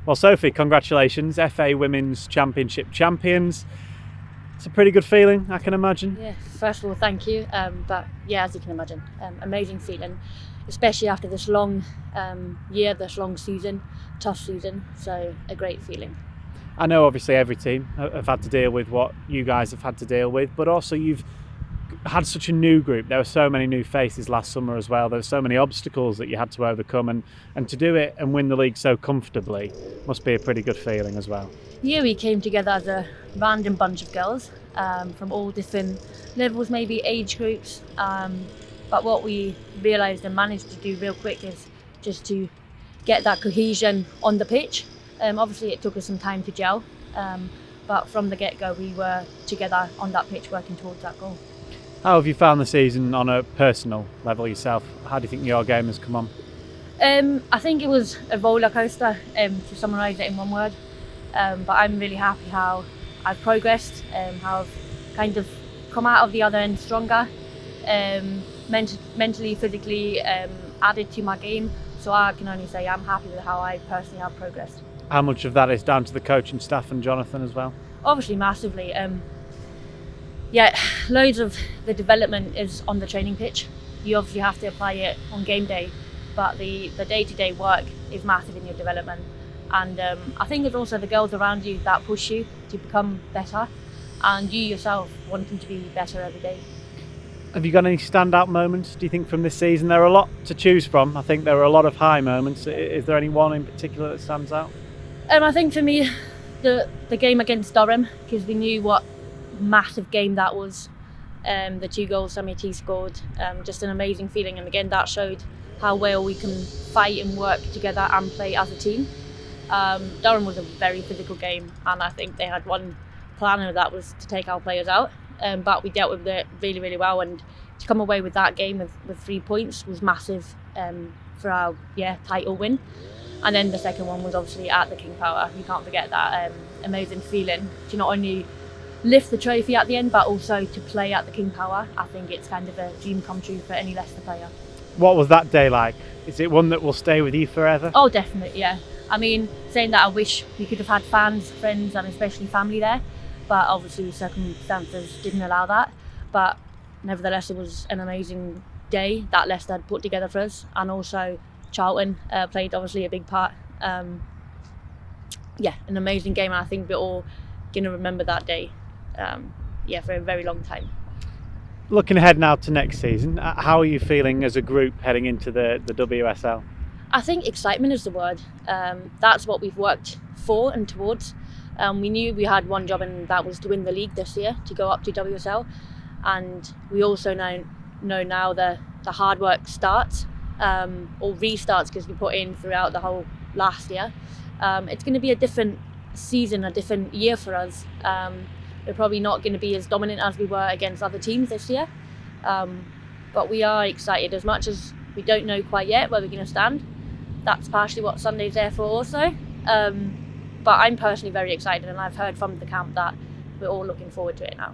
Well, Sophie, congratulations, FA Women's Championship champions. It's a pretty good feeling, I can imagine. Yeah, first of all, thank you. But yeah, as you can imagine, amazing feeling, especially after this long year, this long season, tough season. So a great feeling. I know obviously every team have had to deal with what you guys have had to deal with, but also you've had such a new group. There were so many new faces last summer as well. There were so many obstacles that you had to overcome, and to do it and win the league so comfortably must be a pretty good feeling as well. Yeah, we came together as a random bunch of girls from all different levels, maybe age groups. But what we realised and managed to do real quick is just to get that cohesion on the pitch. Obviously it took us some time to gel, but from the get-go we were together on that pitch working towards that goal. How have you found the season on a personal level yourself? How do you think your game has come on? I think it was a roller coaster, to summarise it in one word. But I'm really happy how I've progressed, how I've kind of come out of the other end stronger, mentally, physically, added to my game. So I can only say I'm happy with how I personally have progressed. How much of that is down to the coaching staff and Jonathan as well? Obviously massively. Yeah, loads of the development is on the training pitch. You obviously have to apply it on game day, but the day-to-day work is massive in your development. And I think it's also the girls around you that push you to become better, and you yourself wanting to be better every day. Have you got any standout moments, do you think, from this season? There are a lot to choose from. I think there were a lot of high moments. Is there any one in particular that stands out? I think for me, the game against Durham, because we knew what massive game that was. The 2 goals Sammy T scored, just an amazing feeling. And again, that showed how well we can fight and work together and play as a team. Durham was a very physical game, and I think they had one plan, and that was to take our players out. But we dealt with it really, really well, and to come away with that game with 3 points was massive for our title win. And then the second one was obviously at the King Power. You can't forget that amazing feeling to not only lift the trophy at the end, but also to play at the King Power. I think it's kind of a dream come true for any Leicester player. What was that day like? Is it one that will stay with you forever? Oh, definitely, yeah. I mean, saying that, I wish we could have had fans, friends, and especially family there, but obviously circumstances didn't allow that. But nevertheless, it was an amazing day that Leicester had put together for us, and also Charlton played obviously a big part. An amazing game, and I think we're all going to remember that day for a very long time. Looking ahead now to next season, how are you feeling as a group heading into the WSL? I think excitement is the word. That's what we've worked for and towards. We knew we had one job, and that was to win the league this year, to go up to WSL. And we also know now the hard work starts, or restarts, because we put in throughout the whole last year. It's going to be a different season, a different year for us. We're probably not going to be as dominant as we were against other teams this year. But we are excited, as much as we don't know quite yet where we're going to stand. That's partially what Sunday's there for also. But I'm personally very excited, and I've heard from the camp that we're all looking forward to it now.